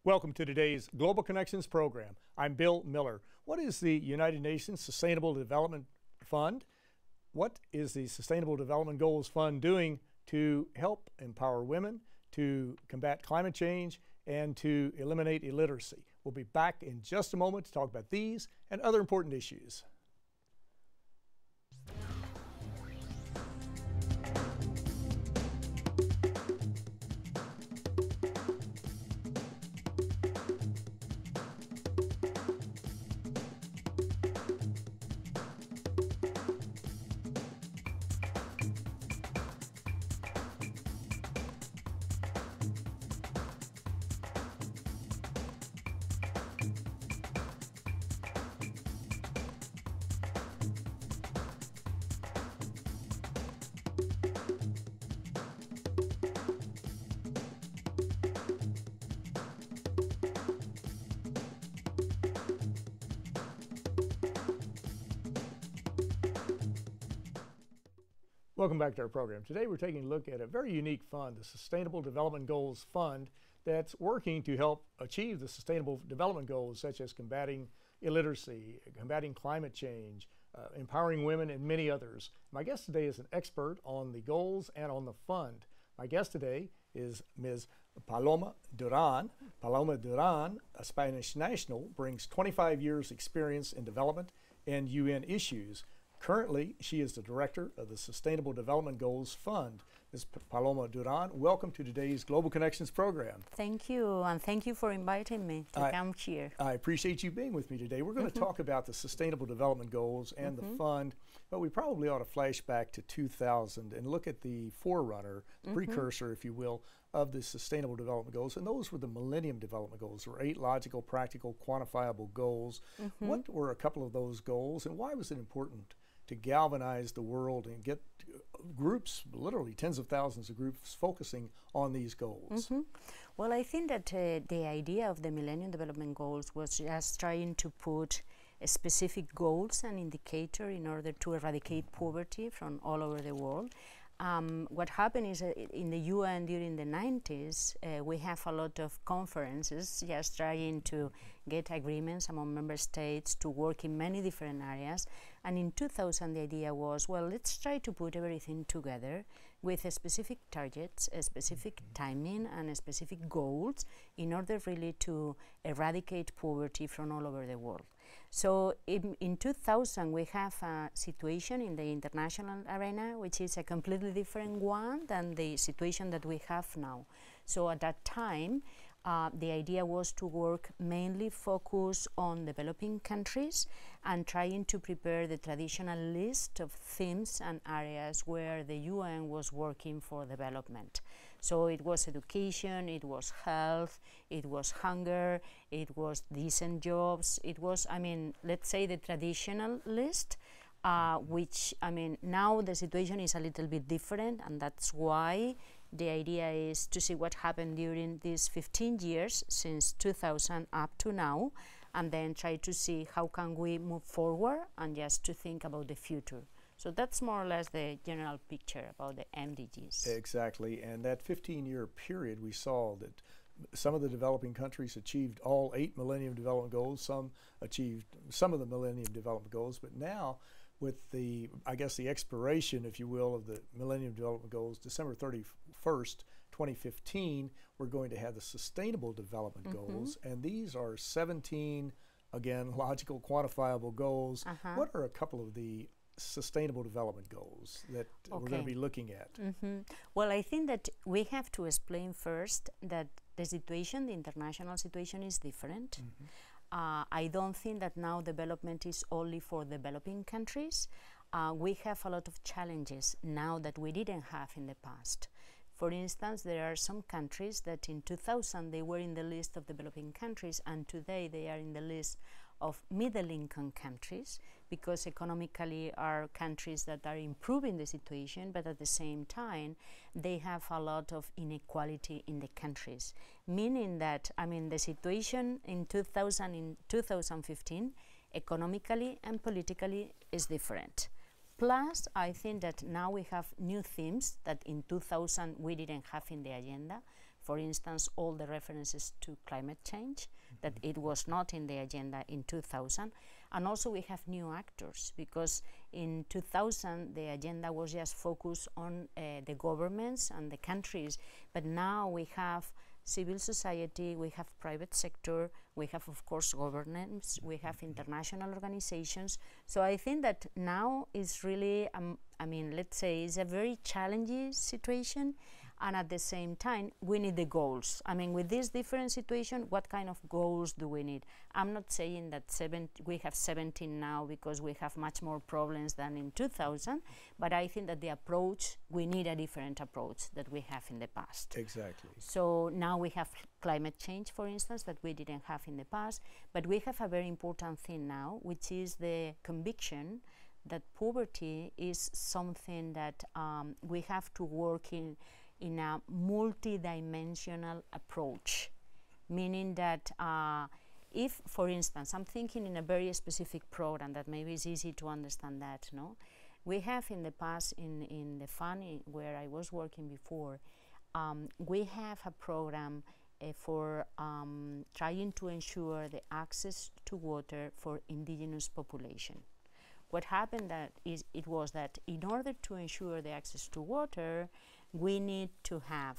Welcome to today's Global Connections program. I'm Bill Miller. What is the United Nations Sustainable Development Fund? What is the Sustainable Development Goals Fund doing to help empower women, to combat climate change, and to eliminate illiteracy? We'll be back in just a moment to talk about these and other important issues. Welcome back to our program. Today we're taking a look at a very unique fund, the Sustainable Development Goals Fund, that's working to help achieve the Sustainable Development Goals such as combating illiteracy, combating climate change, empowering women, and many others. My guest today is an expert on the goals and on the fund. My guest today is Ms. Paloma Duran. Paloma Duran, a Spanish national, brings 25 years experience in development and UN issues. Currently, she is the director of the Sustainable Development Goals Fund. Ms. Paloma Duran, welcome to today's Global Connections program. Thank you, and thank you for inviting me to come here. I appreciate you being with me today. We're going to talk about the Sustainable Development Goals and the fund, but we probably ought to flash back to 2000 and look at the forerunner, the precursor, if you will, of the Sustainable Development Goals, and those were the Millennium Development Goals. There were 8 logical, practical, quantifiable goals. What were a couple of those goals, and why was it important to galvanize the world and get groups, literally tens of thousands of groups, focusing on these goals? Well, I think that the idea of the Millennium Development Goals was just trying to put specific goals and indicator in order to eradicate poverty from all over the world. What happened is in the UN during the 90s, we have a lot of conferences just trying to get agreements among member states to work in many different areas. And in 2000, the idea was, well, let's try to put everything together with a specific targets, a specific timing, and a specific goals in order really to eradicate poverty from all over the world. So in 2000, we have a situation in the international arena which is a completely different one than the situation that we have now. So at that time, the idea was to work mainly focus on developing countries and trying to prepare the traditional list of themes and areas where the UN was working for development. So it was education, it was health, it was hunger, it was decent jobs, it was, let's say the traditional list. Which, now the situation is a little bit different, and that's why the idea is to see what happened during these 15 years, since 2000 up to now, and then try to see how can we move forward and just to think about the future. So that's more or less the general picture about the MDGs. Exactly, and that 15-year period, we saw that some of the developing countries achieved all 8 Millennium Development Goals, some achieved some of the Millennium Development Goals, but now with the, I guess, the expiration, if you will, of the Millennium Development Goals, December 31st, 2015, we're going to have the Sustainable Development Goals, and these are 17, again, logical, quantifiable goals. What are a couple of the Sustainable Development Goals that we're going to be looking at? Well, I think that we have to explain first that the situation, the international situation, is different. I don't think that now development is only for developing countries. We have a lot of challenges now that we didn't have in the past. For instance, there are some countries that in 2000 they were in the list of developing countries, and today they are in the list of middle-income countries, because economically are countries that are improving the situation, but at the same time they have a lot of inequality in the countries, meaning that the situation in 2015 economically and politically is different. Plus, I think that now we have new themes that in 2000 we didn't have in the agenda. for instance, all the references to climate change, that it was not in the agenda in 2000. And also we have new actors, because in 2000 the agenda was just focused on the governments and the countries, but now we have civil society, we have private sector, we have of course governments, we have international organizations. So I think that now is really, I mean, let's say it's a very challenging situation, and at the same time we need the goals. I mean, with this different situation, what kind of goals do we need? I'm not saying that we have 17 now because we have much more problems than in 2000, but I think that the approach, we need a different approach that we have in the past. Exactly. So now we have climate change, for instance, that we didn't have in the past, but we have a very important thing now, which is the conviction that poverty is something that we have to work in a multi-dimensional approach, meaning that if, for instance, I'm thinking in a very specific program that maybe is easy to understand that, no? We have in the past, in the fund where I was working before, we have a program for trying to ensure the access to water for indigenous population. What happened was that in order to ensure the access to water, we need to have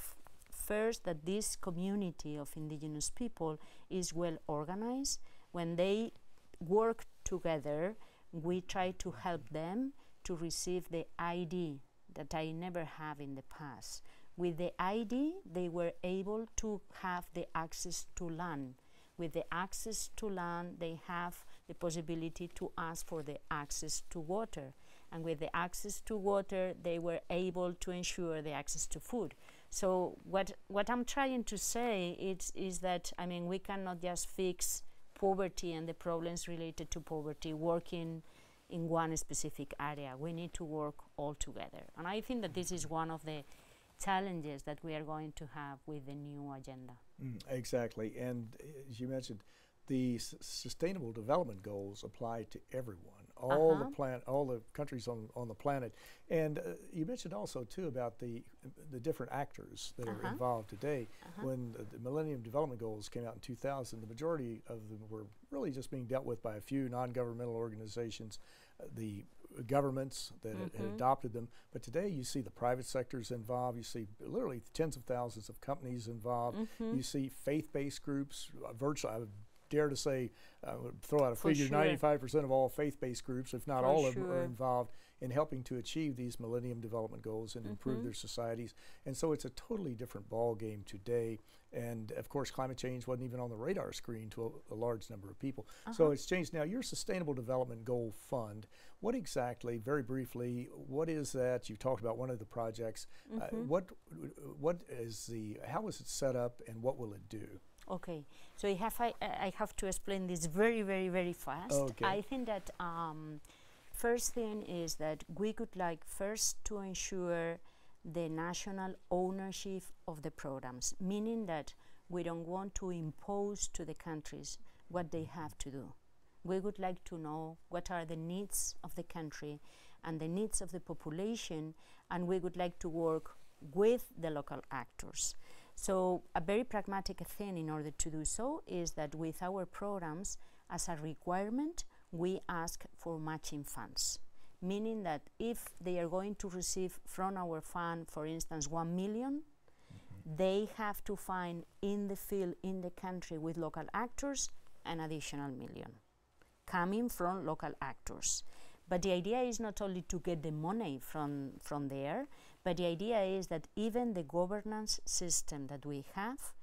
first that this community of indigenous people is well organized. When they work together, we try to help them to receive the ID that I never have in the past. With the ID, they were able to have the access to land. With the access to land, they have the possibility to ask for the access to water. And with the access to water, they were able to ensure the access to food. So what I'm trying to say is that, I mean, we cannot just fix poverty and the problems related to poverty working in one specific area. We need to work all together. And I think that this is one of the challenges that we are going to have with the new agenda. Exactly. And as you mentioned, the Sustainable Development Goals apply to everyone, all the countries on the planet. And you mentioned also too about the different actors that are involved today. When the Millennium Development Goals came out in 2000, the majority of them were really just being dealt with by a few non-governmental organizations, the governments that had adopted them. But today you see the private sectors involved, you see literally tens of thousands of companies involved, you see faith-based groups, virtually, I would dare to say, throw out a figure, 95% of all faith-based groups, if not all of them, are involved in helping to achieve these Millennium Development Goals and improve their societies. And so it's a totally different ball game today. And of course, climate change wasn't even on the radar screen to a large number of people. So it's changed. Now, your Sustainable Development Goal Fund, what exactly, very briefly, what is that? You talked about one of the projects. What is how is it set up and what will it do? Okay, so I have to explain this very, very, very fast. Okay. I think that first thing is that we could like first to ensure the national ownership of the programs, meaning that we don't want to impose to the countries what they have to do. We would like to know what are the needs of the country and the needs of the population, and we would like to work with the local actors. So a very pragmatic thing in order to do so is that with our programs, as a requirement, we ask for matching funds, meaning that if they are going to receive from our fund, for instance, 1 million, they have to find in the field, in the country with local actors, an additional 1 million coming from local actors. But the idea is not only to get the money from there, but the idea is that even the governance system that we have,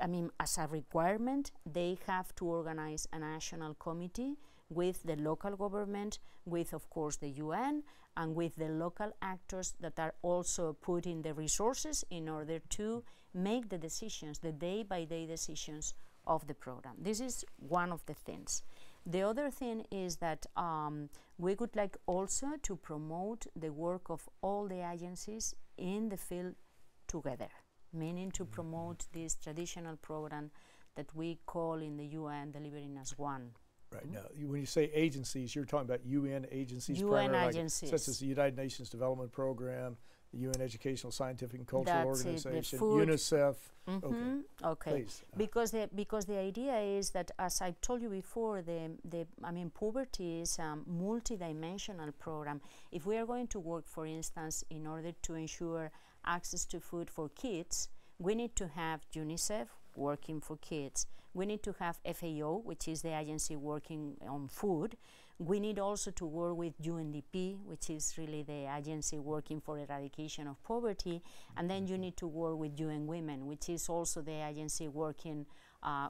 I mean, as a requirement, they have to organize a national committee with the local government, with, of course, the UN, and with the local actors that are also putting the resources in order to make the decisions, the day-by-day decisions of the program. This is one of the things. The other thing is that we would like also to promote the work of all the agencies in the field together, meaning to promote this traditional program that we call in the UN Delivering as One. Right. Now, when you say agencies, you're talking about UN agencies, UN agencies. such as the United Nations Development Program, the UN Educational, Scientific and Cultural That's Organization, it, the food. UNICEF. Okay. Okay. Please. Because the idea is that, as I told you before, poverty is a multidimensional program. If we are going to work, for instance, in order to ensure access to food for kids, we need to have UNICEF working for kids. We need to have FAO, which is the agency working on food. We need also to work with UNDP, which is really the agency working for eradication of poverty. And then you need to work with UN Women, which is also the agency working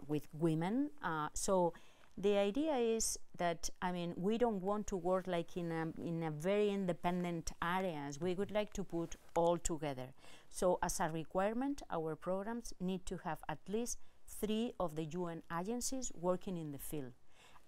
with women. So the idea is that, we don't want to work like in a very independent areas. We would like to put all together. So as a requirement, our programs need to have at least 3 of the UN agencies working in the field.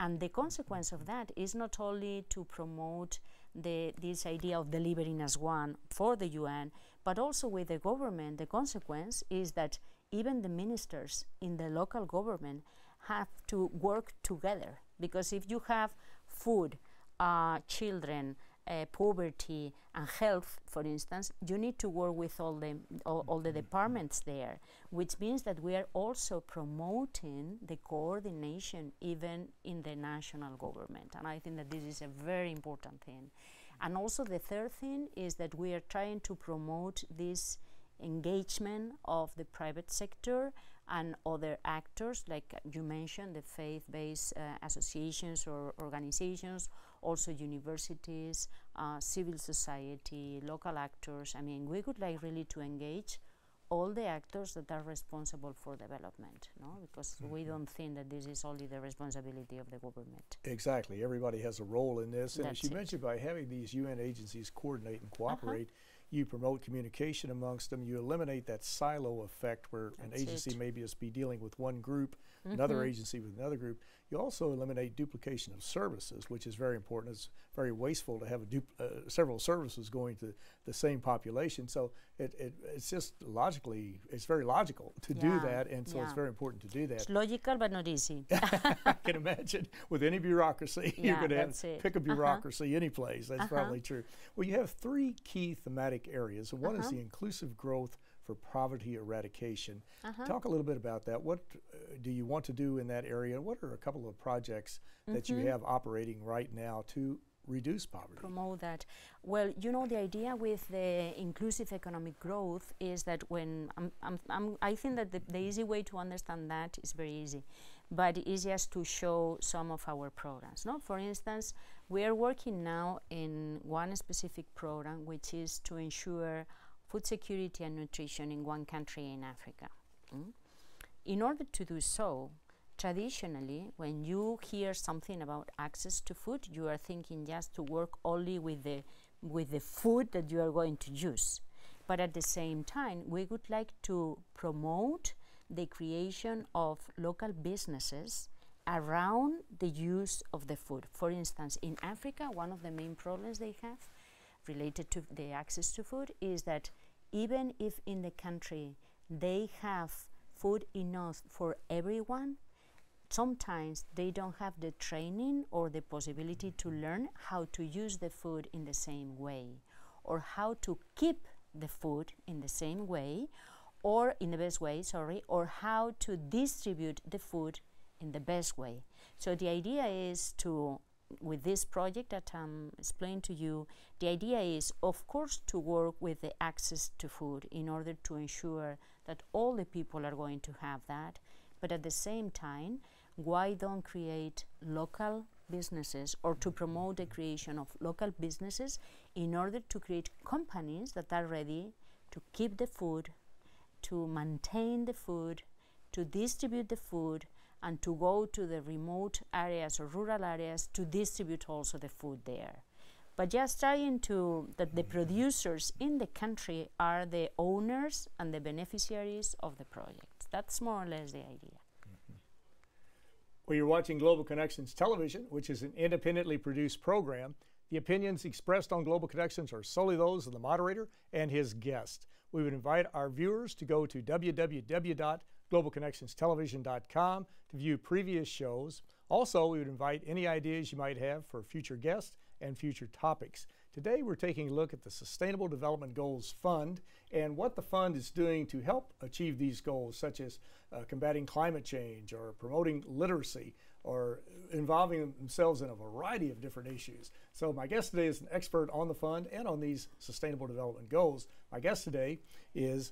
And the consequence of that is not only to promote this idea of delivering as one for the UN, but also with the government. The consequence is that even the ministers in the local government have to work together, because if you have food, children, poverty and health, for instance, you need to work with all the departments there, which means that we are also promoting the coordination even in the national government. And I think that this is a very important thing. And also the third thing is that we are trying to promote this engagement of the private sector and other actors, like you mentioned, the faith-based associations or organizations, also universities, civil society, local actors. We would like really to engage all the actors that are responsible for development, no? Because we don't think that this is only the responsibility of the government. Exactly. Everybody has a role in this. And That's as you mentioned, by having these UN agencies coordinate and cooperate, you promote communication amongst them. You eliminate that silo effect where an agency maybe is dealing with one group, another agency with another group. You also eliminate duplication of services, which is very important. It's very wasteful to have several services going to the same population. So it's just logically, it's very logical to do that, and so it's very important to do that. It's logical but not easy. I can imagine with any bureaucracy, you're going to have to pick a bureaucracy any place. That's probably true. Well, you have 3 key thematic areas. One is the inclusive growth for poverty eradication. Talk a little bit about that. What do you want to do in that area? What are a couple of projects that you have operating right now to reduce poverty? Promote that. Well, the idea with the inclusive economic growth is that when I think that the easy way to understand that is very easy, but it's just to show some of our programs. No? For instance, we are working now in one specific program, which is to ensure food security and nutrition in one country in Africa. In order to do so, traditionally, when you hear something about access to food, you are thinking just to work only with the food that you are going to use. But at the same time, we would like to promote the creation of local businesses around the use of the food. For instance, in Africa, one of the main problems they have related to the access to food is that even if in the country they have food enough for everyone, sometimes they don't have the training or the possibility to learn how to use the food in the same way, or how to keep the food in the same way, or in the best way, or how to distribute the food in the best way. So the idea is to, with this project that I'm explaining to you, the idea is, of course, to work with the access to food in order to ensure that all the people are going to have that. But at the same time, why don't create local businesses, or to promote the creation of local businesses in order to create companies that are ready to keep the food, to maintain the food, to distribute the food, and to go to the remote areas or rural areas to distribute also the food there. But just trying that the producers in the country are the owners and the beneficiaries of the project. That's more or less the idea. Well, you're watching Global Connections Television, which is an independently produced program. The opinions expressed on Global Connections are solely those of the moderator and his guest. We would invite our viewers to go to www.globalconnectionstelevision.com to view previous shows. Also, we would invite any ideas you might have for future guests and future topics to Today we're taking a look at the Sustainable Development Goals Fund and what the fund is doing to help achieve these goals, such as combating climate change or promoting literacy or involving themselves in a variety of different issues. So my guest today is an expert on the fund and on these Sustainable Development Goals. My guest today is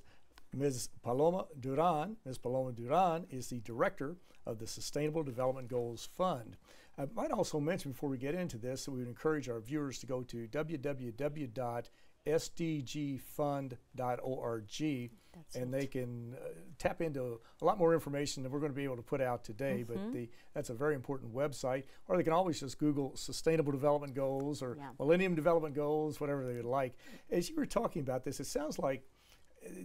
Ms. Paloma Duran. Ms. Paloma Duran is the director of the Sustainable Development Goals Fund. I might also mention before we get into this that we would encourage our viewers to go to www.sdgfund.org and they can tap into a lot more information than we're going to be able to put out today, but that's a very important website. Or they can always just Google Sustainable Development Goals or Millennium Development Goals, whatever they would like. As you were talking about this, it sounds like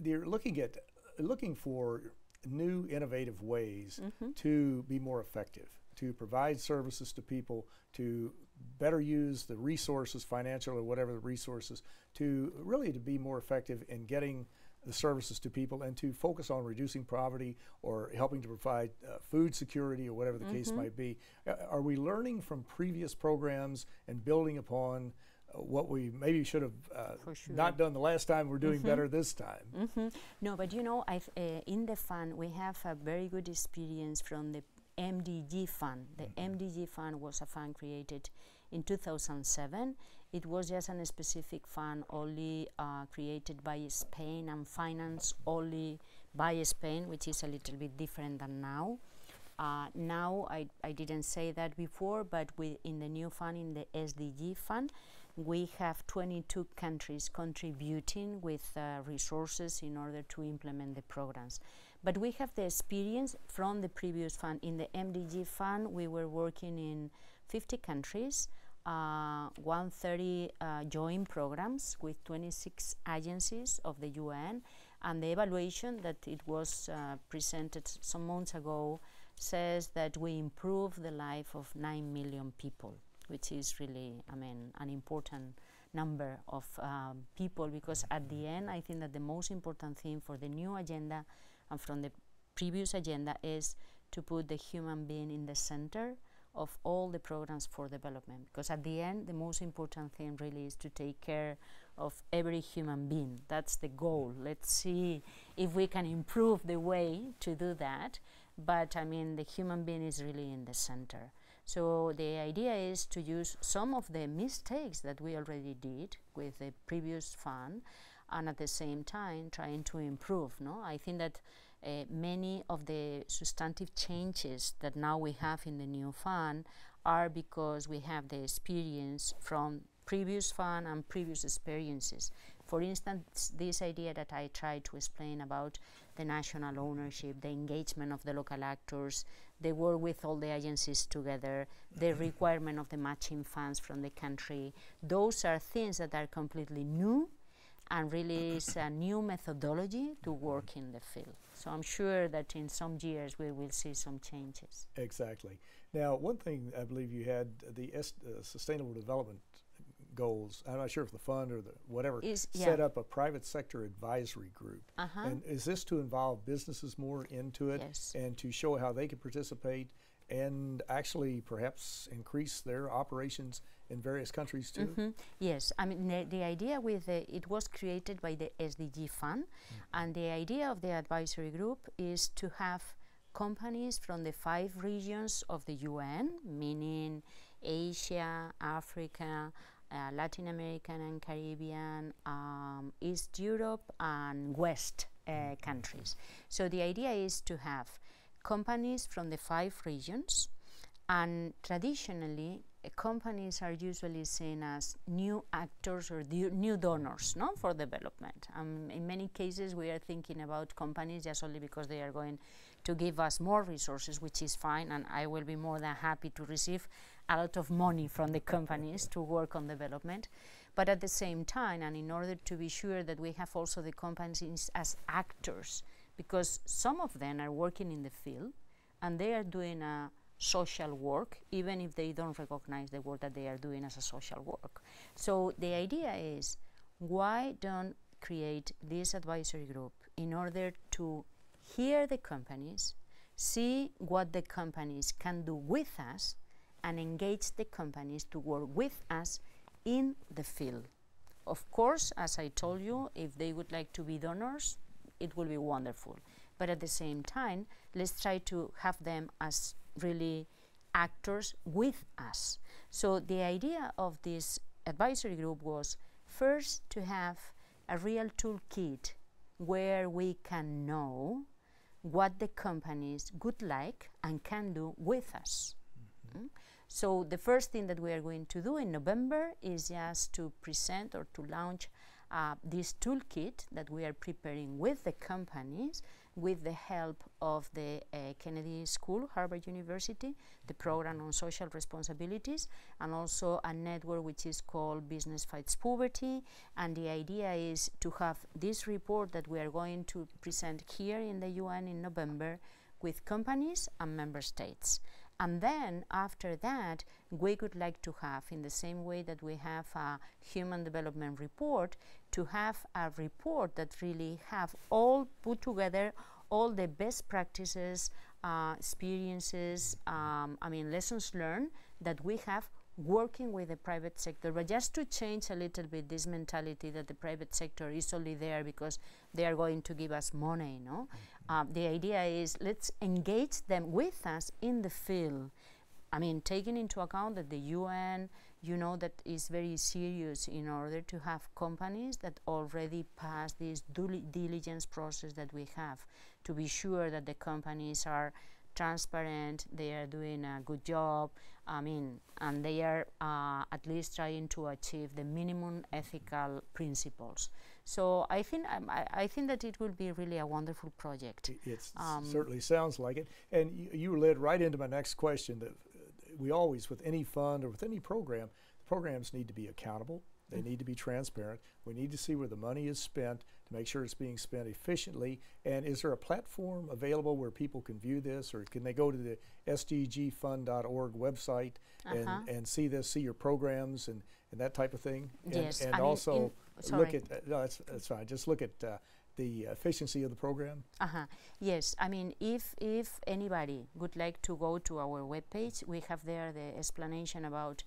they're looking for new innovative ways to be more effective, to provide services to people, to better use the resources, financial or whatever the resources, to really to be more effective in getting the services to people and to focus on reducing poverty or helping to provide food security or whatever the case might be. Are we learning from previous programs and building upon what we maybe should have not done the last time, we're doing better this time? No, but you know, in the fund we have a very good experience from the MDG fund. The MDG fund was a fund created in 2007. It was just a specific fund only created by Spain and financed only by Spain, which is a little bit different than now. Now, I didn't say that before, but in the new fund, in the SDG fund, we have 22 countries contributing with resources in order to implement the programs. But we have the experience from the previous fund. In the MDG fund, we were working in 50 countries, 130 joint programs with 26 agencies of the UN, and the evaluation that it was presented some months ago says that we improve the life of 9 million people, which is really, I mean, an important number of people, because at the end, I think that the most important thing for the new agenda and from the previous agenda is to put the human being in the center of all the programs for development, because at the end, the most important thing really is to take care of every human being. That's the goal. Let's see if we can improve the way to do that, but I mean, the human being is really in the center. So the idea is to use some of the mistakes that we already did with the previous fund, and at the same time trying to improve. No, I think that many of the substantive changes that now we have in the new fund are because we have the experience from previous fund and previous experiences. For instance, this idea that I tried to explain about the national ownership, the engagement of the local actors, the work with all the agencies together, the requirement of the matching funds from the country, those are things that are completely new and really is a new methodology to work in the field. So I'm sure that in some years we will see some changes. Exactly. Now, one thing I believe you had, the Sustainable Development Goals, I'm not sure if the fund or the whatever, set up a private sector advisory group. And is this to involve businesses more into it and to show how they can participate and actually perhaps increase their operations in various countries too? Yes, I mean the idea with it was created by the SDG fund, and the idea of the advisory group is to have companies from the 5 regions of the UN, meaning Asia, Africa, Latin American and Caribbean, East Europe and West countries. So the idea is to have companies from the 5 regions, and traditionally companies are usually seen as new actors or new donors, no, for development. In many cases we are thinking about companies just only because they are going to give us more resources, which is fine, and I will be more than happy to receive a lot of money from the companies to work on development. But at the same time, and in order to be sure that we have also the companies as actors, because some of them are working in the field and they are doing a social work, even if they don't recognize the work that they are doing as a social work. So the idea is, why don't create this advisory group in order to hear the companies, see what the companies can do with us, and engage the companies to work with us in the field. of course, as I told you, if they would like to be donors, it will be wonderful. But at the same time, let's try to have them as really actors with us. So the idea of this advisory group was first to have a real toolkit where we can know what the companies would like and can do with us. So the first thing that we are going to do in November is just to present or to launch this toolkit that we are preparing with the companies, with the help of the Kennedy School, Harvard University, the program on social responsibilities, and also a network which is called Business Fights Poverty. And the idea is to have this report that we are going to present here in the UN in November with companies and member states. And then after that, we would like to have, in the same way that we have a human development report, to have a report that really have all put together all the best practices, experiences, lessons learned that we have working with the private sector, but just to change a little bit this mentality that the private sector is only there because they are going to give us money, no? The idea is let's engage them with us in the field. I mean, taking into account that the UN, you know, that is very serious in order to have companies that already pass this due diligence process that we have to be sure that the companies are transparent, they are doing a good job, and they are at least trying to achieve the minimum ethical principles. So I think that it will be really a wonderful project. It certainly sounds like it. And you led right into my next question, that we always, with any fund or with any program, the programs need to be accountable. They need to be transparent. We need to see where the money is spent to make sure it's being spent efficiently. And is there a platform available where people can view this, or can they go to the sdgfund.org website and see this, see your programs and that type of thing? Yes. And also look at, no, that's fine, just look at the efficiency of the program? Yes, I mean, if anybody would like to go to our webpage, we have there the explanation about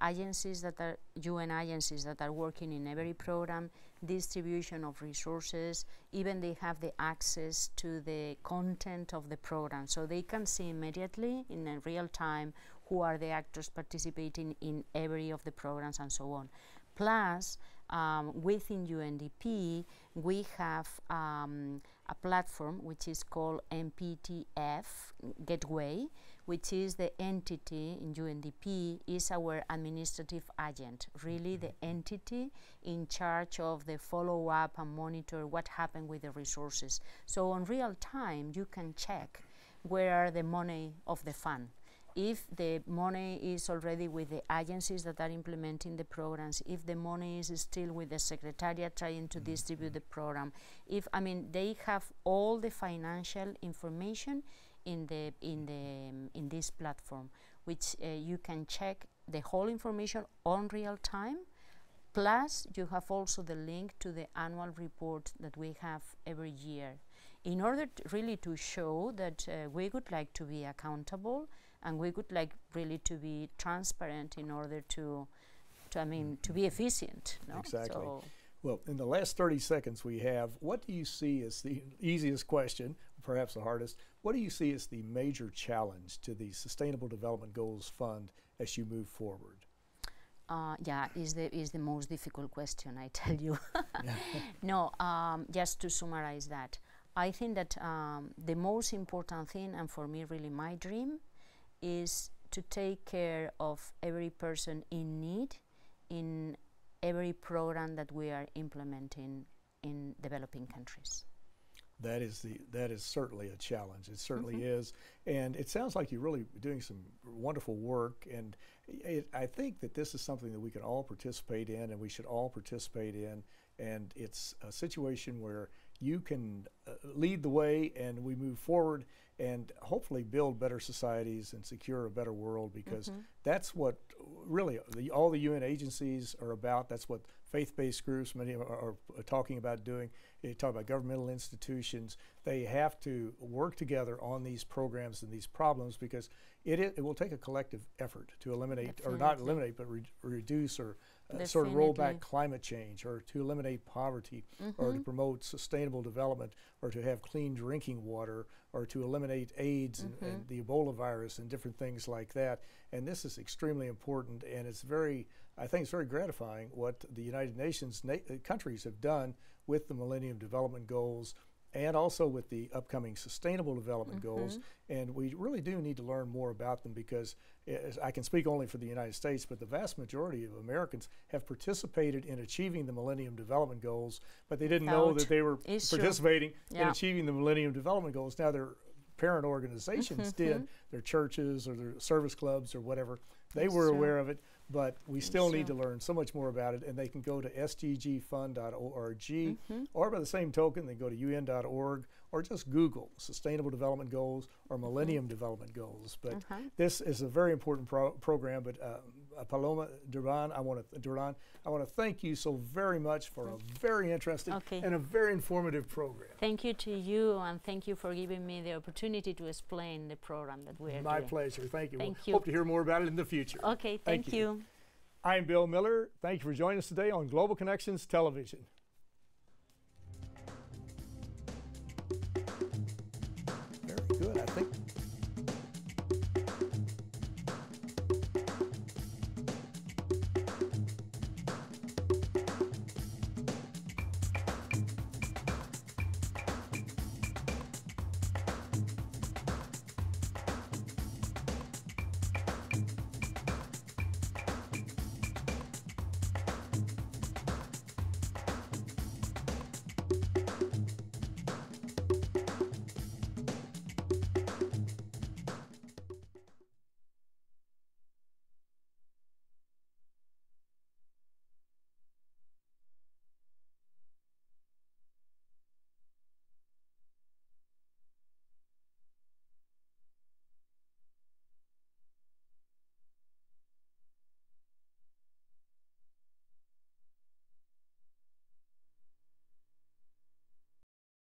agencies that are UN agencies that are working in every program, distribution of resources, even they have the access to the content of the program, so they can see immediately in a real time who are the actors participating in every of the programs and so on. Plus, within UNDP, we have a platform which is called MPTF Gateway, which is the entity in UNDP, is our administrative agent, really the entity in charge of the follow-up and monitor what happened with the resources. So on real time, you can check where are the money of the fund. If the money is already with the agencies that are implementing the programs, if the money is still with the secretariat trying to distribute the program, they have all the financial information in this platform, which you can check the whole information on real time. Plus, you have also the link to the annual report that we have every year, in order really to show that we would like to be accountable and we would like really to be transparent in order to be efficient. No? Exactly. So well, in the last 30 seconds we have, what do you see as the easiest question, perhaps the hardest, what do you see as the major challenge to the Sustainable Development Goals Fund as you move forward? Is the most difficult question, I tell you. No, just to summarize that, I think that the most important thing, and for me really my dream, is to take care of every person in need in every program that we are implementing in developing countries. That is certainly a challenge. It certainly is, and it sounds like you're really doing some wonderful work. And I think that this is something that we can all participate in, and we should all participate in. And it's a situation where you can lead the way, and we move forward, and hopefully build better societies and secure a better world, because that's what really all the UN agencies are about. That's what faith-based groups, many of them are talking about doing, they talk about governmental institutions. They have to work together on these programs and these problems, because it will take a collective effort to eliminate, or not eliminate, but reduce or sort of roll back climate change, or to eliminate poverty, or to promote sustainable development, or to have clean drinking water, or to eliminate AIDS and the Ebola virus and different things like that. And this is extremely important, and it's I think it's very gratifying what the United Nations countries have done with the Millennium Development Goals, and also with the upcoming Sustainable Development Goals. And we really do need to learn more about them, because I can speak only for the United States, but the vast majority of Americans have participated in achieving the Millennium Development Goals, but they didn't know that they were participating in achieving the Millennium Development Goals. Now, their parent organizations did, their churches or their service clubs or whatever, they were aware of it, but we still need to learn so much more about it. And they can go to sdgfund.org, or by the same token, they go to un.org, or just Google Sustainable Development Goals or Millennium Development Goals. But this is a very important program. But Paloma Duran, I want to thank you so very much for a very interesting and a very informative program. Thank you to you, and thank you for giving me the opportunity to explain the program that we are doing. My pleasure. Thank you. We'll hope to hear more about it in the future. Okay, thank you. I'm Bill Miller. Thank you for joining us today on Global Connections Television.